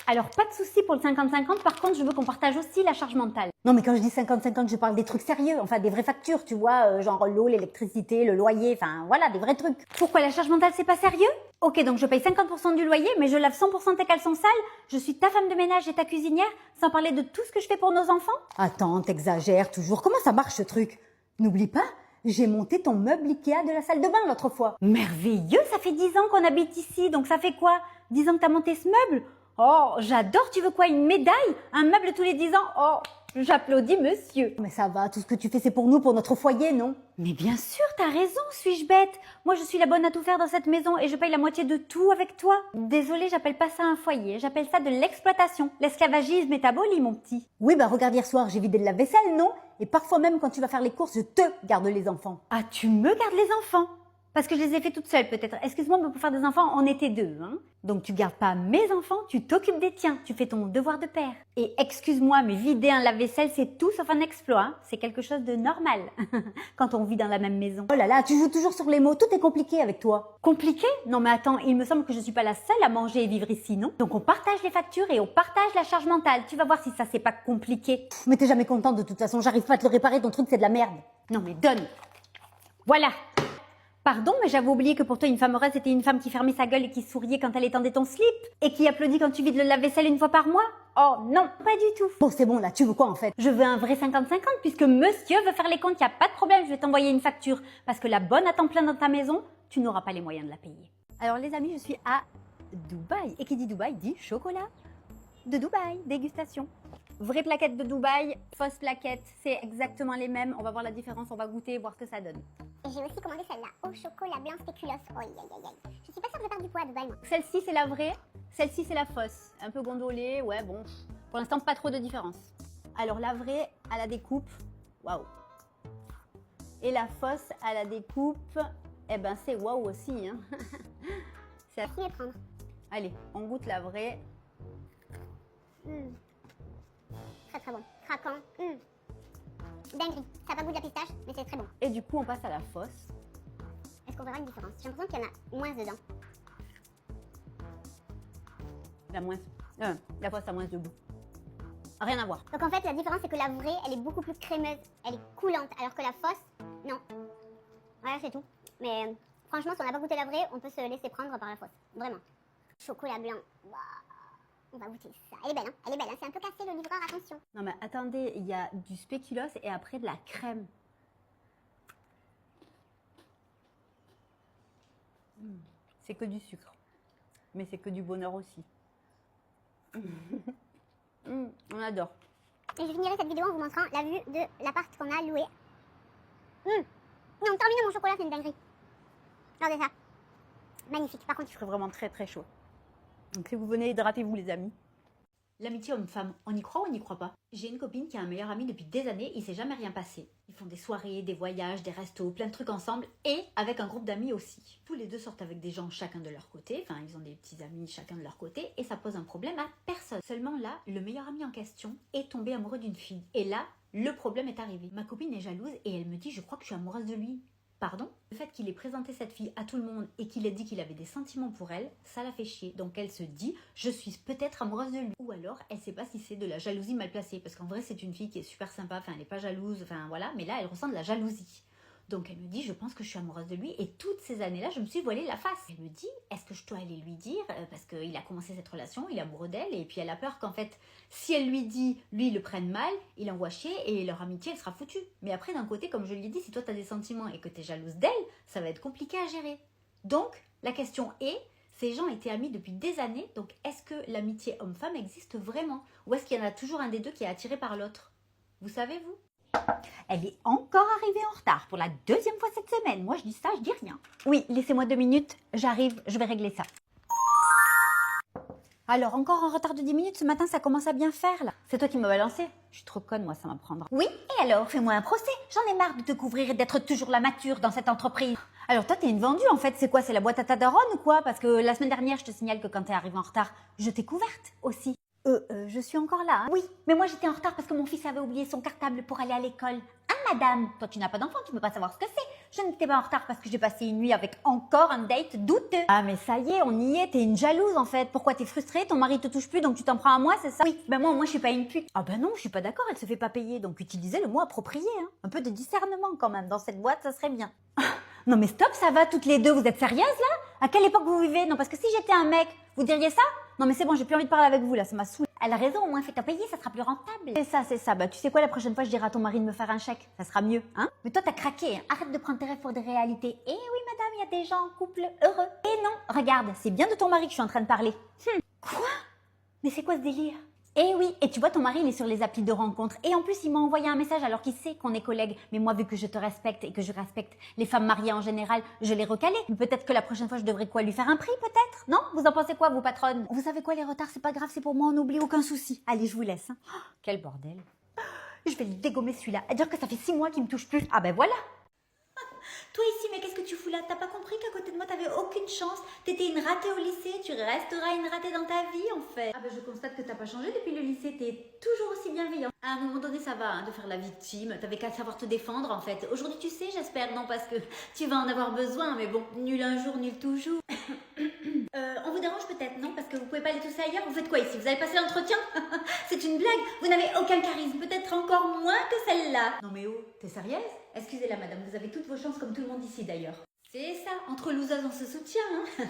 Alors, pas de souci pour le 50-50, par contre, je veux qu'on partage aussi la charge mentale. Non, mais quand je dis 50-50, je parle des trucs sérieux, enfin des vraies factures, tu vois, genre l'eau, l'électricité, le loyer, enfin voilà, des vrais trucs. Pourquoi la charge mentale, c'est pas sérieux? Ok, donc je paye 50% du loyer, mais je lave 100% tes caleçons sales, je suis ta femme de ménage et ta cuisinière, sans parler de tout ce que je fais pour nos enfants? Attends, t'exagères toujours. Comment ça marche ce truc? N'oublie pas, j'ai monté ton meuble Ikea de la salle de bain l'autre fois. Merveilleux, ça fait 10 ans qu'on habite ici, donc ça fait quoi? 10 ans que t'as monté ce meuble? Oh, j'adore, tu veux quoi, une médaille? Un meuble tous les 10 ans? Oh, j'applaudis monsieur. Mais ça va, tout ce que tu fais c'est pour nous, pour notre foyer, non? Mais bien sûr, t'as raison, suis-je bête? Moi, je suis la bonne à tout faire dans cette maison et je paye la moitié de tout avec toi. Désolée, j'appelle pas ça un foyer, j'appelle ça de l'exploitation. L'esclavagisme est aboli, mon petit. Oui, bah regarde hier soir, j'ai vidé de la vaisselle, non? Et parfois même quand tu vas faire les courses, je te garde les enfants. Ah, tu me gardes les enfants? Parce que je les ai fait toutes seules, peut-être. Excuse-moi, mais pour faire des enfants, on était deux, hein. Donc tu gardes pas mes enfants, tu t'occupes des tiens. Tu fais ton devoir de père. Et excuse-moi, mais vider un lave-vaisselle, c'est tout sauf un exploit, hein. C'est quelque chose de normal quand on vit dans la même maison. Oh là là, tu joues toujours sur les mots, tout est compliqué avec toi. Compliqué? Non mais attends, il me semble que je suis pas la seule à manger et vivre ici, non? Donc on partage les factures et on partage la charge mentale. Tu vas voir si ça c'est pas compliqué. Pff, mais t'es jamais contente de toute façon, j'arrive pas à te le réparer, ton truc c'est de la merde. Non mais donne. Voilà. Pardon, mais j'avais oublié que pour toi, une femme heureuse, c'était une femme qui fermait sa gueule et qui souriait quand elle étendait ton slip et qui applaudit quand tu vides le lave-vaisselle une fois par mois. Oh non, pas du tout. Bon, c'est bon là, tu veux quoi en fait? Je veux un vrai 50-50 puisque monsieur veut faire les comptes, y a pas de problème, je vais t'envoyer une facture. Parce que la bonne à temps plein dans ta maison, tu n'auras pas les moyens de la payer. Alors les amis, je suis à Dubaï. Et qui dit Dubaï dit chocolat. De Dubaï, dégustation. Vraie plaquette de Dubaï, fausse plaquette, c'est exactement les mêmes. On va voir la différence, on va goûter, voir ce que ça donne. Et j'ai aussi commandé celle-là, au chocolat blanc spéculoos. Oh, aïe, aïe, aïe. Je suis pas sûre que je vais perdre du poids à Dubaï, moi. Celle-ci c'est la vraie, celle-ci c'est la fausse. Un peu gondolée, ouais bon. Pour l'instant pas trop de différence. Alors la vraie à la découpe, waouh. Et la fausse à la découpe, eh ben c'est waouh aussi. Hein. Je vais les prendre. Allez, on goûte la vraie. Très très bon. Craquant. Dinguerie. Ça n'a pas goût de la pistache, mais c'est très bon. Et du coup on passe à la fausse. Est-ce qu'on verra une différence? J'ai l'impression qu'il y en a moins dedans. La fausse a moins de goût. Rien à voir. Donc en fait, la différence, c'est que la vraie, elle est beaucoup plus crémeuse. Elle est coulante, alors que la fausse, non. Voilà, c'est tout. Mais franchement, si on n'a pas goûté la vraie, on peut se laisser prendre par la fausse. Vraiment. Chocolat blanc. Wow. On va goûter ça. Elle est belle, hein? Elle est belle, hein? C'est un peu cassé le livreur, attention. Non mais attendez, il y a du spéculoos et après de la crème. C'est que du sucre. Mais c'est que du bonheur aussi. On adore. Et je finirai cette vidéo en vous montrant la vue de l'appart qu'on a loué. Non, terminé mon chocolat, c'est une dinguerie. Regardez ça. Magnifique. Par contre, Il ferait vraiment très très chaud. Donc si vous venez, hydratez-vous les amis. L'amitié homme-femme, on y croit ou on n'y croit pas? J'ai une copine qui a un meilleur ami depuis des années, il s'est jamais rien passé. Ils font des soirées, des voyages, des restos, plein de trucs ensemble et avec un groupe d'amis aussi. Tous les deux sortent avec des gens chacun de leur côté, enfin ils ont des petits amis chacun de leur côté et ça pose un problème à personne. Seulement là, le meilleur ami en question est tombé amoureux d'une fille. Et là, le problème est arrivé. Ma copine est jalouse et elle me dit je crois que je suis amoureuse de lui. Pardon? Le fait qu'il ait présenté cette fille à tout le monde et qu'il ait dit qu'il avait des sentiments pour elle, ça la fait chier. Donc elle se dit, je suis peut-être amoureuse de lui. Ou alors, elle sait pas si c'est de la jalousie mal placée. Parce qu'en vrai, c'est une fille qui est super sympa. Enfin, elle n'est pas jalouse. Enfin, voilà. Mais là, elle ressent de la jalousie. Donc elle me dit, je pense que je suis amoureuse de lui. Et toutes ces années-là, je me suis voilée la face. Elle me dit, est-ce que je dois aller lui dire? Parce qu'il a commencé cette relation, il est amoureux d'elle. Et puis elle a peur qu'en fait, si elle lui dit, lui, il le prenne mal, il envoie chier et leur amitié, elle sera foutue. Mais après, d'un côté, comme je l'ai dit, si toi, tu as des sentiments et que tu es jalouse d'elle, ça va être compliqué à gérer. Donc, la question est, ces gens étaient amis depuis des années. Donc, est-ce que l'amitié homme-femme existe vraiment? Ou est-ce qu'il y en a toujours un des deux qui est attiré par l'autre? Vous savez, vous? Elle est encore arrivée en retard pour la deuxième fois cette semaine. Moi, je dis ça, je dis rien. Oui, laissez-moi 2 minutes. J'arrive, je vais régler ça. Alors, encore en retard de 10 minutes, ce matin, ça commence à bien faire, là. C'est toi qui m'as balancé. Je suis trop conne, moi, ça m'apprendra. Oui, et alors, fais-moi un procès. J'en ai marre de te couvrir et d'être toujours la mature dans cette entreprise. Alors, toi, t'es une vendue, en fait. C'est quoi? C'est la boîte à ta daronne ou quoi? Parce que la semaine dernière, je te signale que quand t'es arrivée en retard, je t'ai couverte aussi. Je suis encore là, hein? Oui, mais moi j'étais en retard parce que mon fils avait oublié son cartable pour aller à l'école. Hein, madame? Toi, tu n'as pas d'enfant, tu peux pas savoir ce que c'est. Je n'étais pas en retard parce que j'ai passé une nuit avec encore un date douteux. Ah mais ça y est, on y est, t'es une jalouse en fait. Pourquoi t'es frustrée? Ton mari te touche plus donc tu t'en prends à moi, c'est ça? Oui, ben moi je suis pas une pute. Ah ben non, je suis pas d'accord, elle se fait pas payer. Donc utilisez le mot approprié, hein. Un peu de discernement quand même dans cette boîte, ça serait bien. Non mais stop, ça va toutes les deux, vous êtes sérieuses là? À quelle époque vous vivez? Non parce que si j'étais un mec, vous diriez ça? Non mais c'est bon, j'ai plus envie de parler avec vous là, ça m'a saoulé. Elle a raison, au moins fais-toi payer, ça sera plus rentable. C'est ça. Bah tu sais quoi, la prochaine fois je dirai à ton mari de me faire un chèque, ça sera mieux, hein? Mais toi t'as craqué, hein. Arrête de prendre tes rêves pour des réalités. Eh oui madame, il y a des gens en couple heureux. Et non, regarde, c'est bien de ton mari que je suis en train de parler. Quoi? Mais c'est quoi ce délire? Eh oui, et tu vois, ton mari, il est sur les applis de rencontres. Et en plus, il m'a envoyé un message alors qu'il sait qu'on est collègues. Mais moi, vu que je te respecte et que je respecte les femmes mariées en général, je l'ai recalé. Peut-être que la prochaine fois, je devrais quoi, lui faire un prix, peut-être? Non? Vous en pensez quoi, vous patronnes? Vous savez quoi, les retards, c'est pas grave, c'est pour moi, on n'oublie aucun souci. Allez, je vous laisse. Hein. Oh, quel bordel. Je vais le dégommer celui-là. À dire que ça fait 6 mois qu'il me touche plus. Ah ben voilà. Toi ici, mais qu'est-ce que tu fous là? T'as pas compris qu'à côté de moi, t'avais aucune chance? T'étais une ratée au lycée, tu resteras une ratée dans ta vie en fait. Ah ben je constate que t'as pas changé depuis le lycée, t'es toujours aussi bienveillant. À un moment donné, ça va hein, de faire la victime, t'avais qu'à savoir te défendre en fait. Aujourd'hui, tu sais, j'espère, non parce que tu vas en avoir besoin, mais bon, nul un jour, nul toujours. On vous dérange peut-être, non? Parce que vous pouvez pas aller tous ailleurs. Vous faites quoi ici? Vous avez passé l'entretien? C'est une blague. Vous n'avez aucun charisme, peut-être encore moins que celle-là. Non mais oh, t'es sérieuse? Excusez-la madame, vous avez toutes vos chances comme tout le monde ici d'ailleurs. C'est ça, entre losers on se soutient. Hein.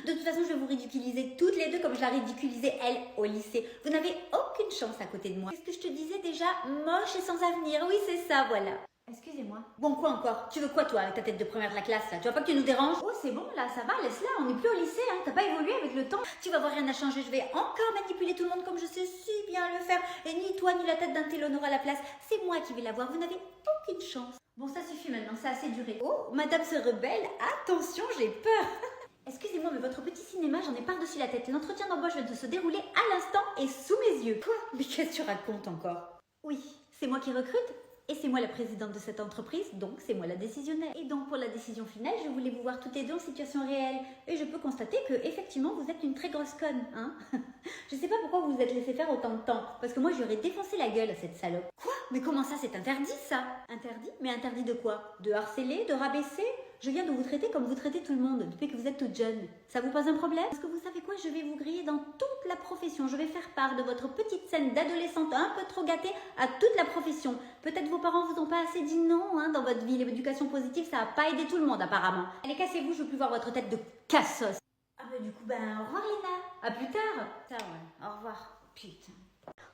De toute façon, je vais vous ridiculiser toutes les deux comme je la ridiculisais elle au lycée. Vous n'avez aucune chance à côté de moi. Qu'est-ce que je te disais déjà? Moche et sans avenir. Oui, c'est ça, voilà. Excusez-moi. Bon, quoi encore? Tu veux quoi, toi, avec ta tête de première de la classe, là? Tu vois pas que tu nous déranges? Oh, c'est bon, là, ça va, laisse-la. On n'est plus au lycée, hein. T'as pas évolué avec le temps. Tu vas voir, rien n'a changé. Je vais encore manipuler tout le monde comme je sais si bien le faire. Et ni toi, ni la tête d'un télo n'aura la place. C'est moi qui vais l'avoir. Vous n'avez aucune chance. Bon, ça suffit maintenant. Ça a assez duré. Oh, madame se rebelle. Attention, j'ai peur. Excusez-moi, mais votre petit cinéma, j'en ai par-dessus la tête. L'entretien d'embauche vient de se dérouler à l'instant et sous mes yeux. Quoi? Mais qu'est-ce que tu racontes encore? Oui, c'est moi qui recrute. Et c'est moi la présidente de cette entreprise, donc c'est moi la décisionnaire. Et donc pour la décision finale, je voulais vous voir toutes les deux en situation réelle. Et je peux constater que effectivement vous êtes une très grosse conne, hein. Je sais pas pourquoi vous vous êtes laissé faire autant de temps, parce que moi j'aurais défoncé la gueule à cette salope. Quoi? Mais comment ça, c'est interdit ça? Interdit? Mais interdit de quoi? De harceler? De rabaisser? Je viens de vous traiter comme vous traitez tout le monde depuis que vous êtes toute jeune. Ça vous pose un problème? Parce que vous savez quoi, je vais vous griller dans toute la profession. Je vais faire part de votre petite scène d'adolescente un peu trop gâtée à toute la profession. Peut-être vos parents vous ont pas assez dit non hein, dans votre vie. L'éducation positive, ça a pas aidé tout le monde apparemment. Allez, cassez-vous, je veux plus voir votre tête de cassos. Ah bah du coup, au revoir Léna. À plus tard. Ça ouais, au revoir. Putain.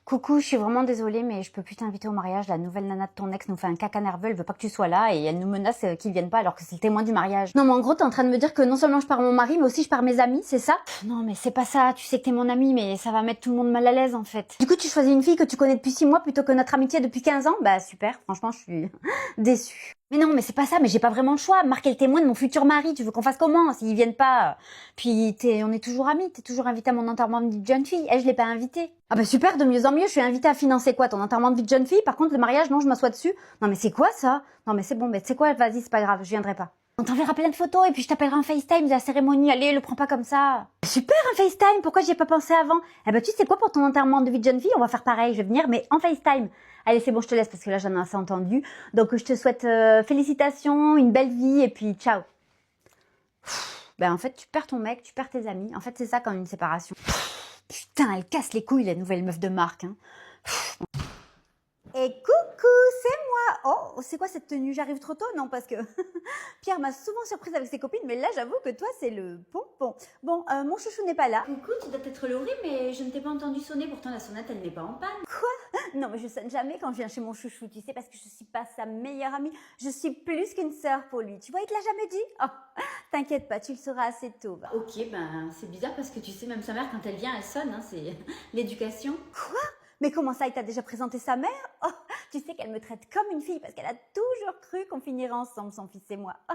Coucou, je suis vraiment désolée, mais je peux plus t'inviter au mariage. La nouvelle nana de ton ex nous fait un caca nerveux, elle veut pas que tu sois là et elle nous menace qu'ils viennent pas alors que c'est le témoin du mariage. Non mais en gros, t'es en train de me dire que non seulement je pars mon mari, mais aussi je pars mes amis, c'est ça? Non mais c'est pas ça, tu sais que t'es mon ami, mais ça va mettre tout le monde mal à l'aise en fait. Du coup, tu choisis une fille que tu connais depuis 6 mois plutôt que notre amitié depuis 15 ans? Bah super, franchement, je suis déçue. Mais non, mais c'est pas ça, mais j'ai pas vraiment le choix. Marc est le témoin de mon futur mari, tu veux qu'on fasse comment s'ils viennent pas? Puis on est toujours amis, t'es toujours invité à mon enterrement de vie de jeune fille. Elle, je l'ai pas invitée. Ah bah super, de mieux en mieux, je suis invitée à financer quoi? Ton enterrement de vie de jeune fille? Par contre, le mariage, non, je m'assois dessus. Non mais c'est quoi ça? Non mais c'est bon, mais c'est quoi? Vas-y, c'est pas grave, je viendrai pas. On t'enverra plein de photos et puis je t'appellerai en FaceTime de la cérémonie. Allez, le prends pas comme ça. Super, un FaceTime, pourquoi j'y ai pas pensé avant? Eh ben tu sais quoi, pour ton enterrement de vie de jeune fille, on va faire pareil, je vais venir, mais en FaceTime. Allez, c'est bon, je te laisse parce que là, j'en ai assez entendu. Donc, je te souhaite félicitations, une belle vie et puis ciao. Ben, en fait, tu perds ton mec, tu perds tes amis. En fait, c'est ça quand une séparation. Putain, elle casse les couilles, la nouvelle meuf de Marc. Hein. Et coucou, c'est moi. Oh, c'est quoi cette tenue? J'arrive trop tôt? Non, parce que Pierre m'a souvent surprise avec ses copines, mais là, j'avoue que toi, c'est le pompon. Bon, mon chouchou n'est pas là. Coucou, tu dois être Laurie, mais je ne t'ai pas entendu sonner, pourtant la sonnette, elle n'est pas en panne. Quoi? Non, mais je sonne jamais quand je viens chez mon chouchou, tu sais, parce que je suis pas sa meilleure amie. Je suis plus qu'une sœur pour lui. Tu vois, il te l'a jamais dit? Oh, t'inquiète pas, tu le sauras assez tôt. Va. Ok, c'est bizarre parce que tu sais, même sa mère, quand elle vient, elle sonne, hein, c'est l'éducation. Quoi? Mais comment ça, il t'a déjà présenté sa mère? Oh, tu sais qu'elle me traite comme une fille parce qu'elle a toujours cru qu'on finirait ensemble, son fils et moi. Oh,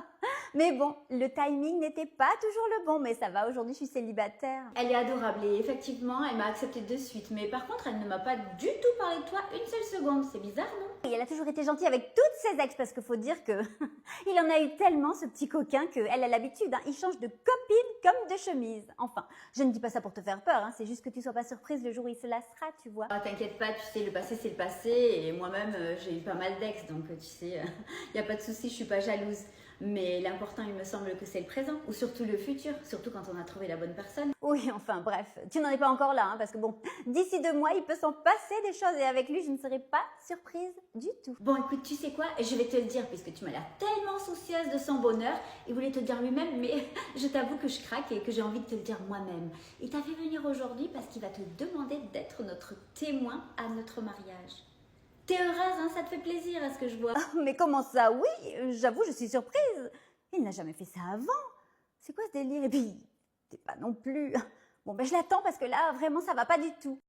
mais bon, le timing n'était pas toujours le bon, mais ça va, aujourd'hui je suis célibataire. Elle est adorable et effectivement, elle m'a accepté de suite. Mais par contre, elle ne m'a pas du tout parlé de toi une seule seconde. C'est bizarre, non? Et elle a toujours été gentille avec toutes ses ex parce qu'il faut dire que il en a eu tellement ce petit coquin qu'elle a l'habitude. Hein, il change de copine comme de chemise. Enfin, je ne dis pas ça pour te faire peur, hein, c'est juste que tu sois pas surprise le jour où il se lassera, tu vois. Ah, t'inquiète pas, tu sais, le passé c'est le passé et moi-même j'ai eu pas mal d'ex donc tu sais, y a pas de souci, je suis pas jalouse. Mais l'important, il me semble que c'est le présent, ou surtout le futur, surtout quand on a trouvé la bonne personne. Oui, enfin bref, tu n'en es pas encore là, hein, parce que bon, d'ici 2 mois, il peut s'en passer des choses et avec lui, je ne serai pas surprise du tout. Bon, écoute, tu sais quoi? Je vais te le dire, puisque tu m'as l'air tellement soucieuse de son bonheur. Il voulait te le dire lui-même, mais je t'avoue que je craque et que j'ai envie de te le dire moi-même. Il t'a fait venir aujourd'hui parce qu'il va te demander d'être notre témoin à notre mariage. T'es heureuse, hein? Ça te fait plaisir, à ce que je vois. Mais comment ça? Oui, j'avoue, je suis surprise. Il n'a jamais fait ça avant. C'est quoi ce délire? Et puis, t'es pas non plus... Bon, ben je l'attends parce que là, vraiment, ça va pas du tout.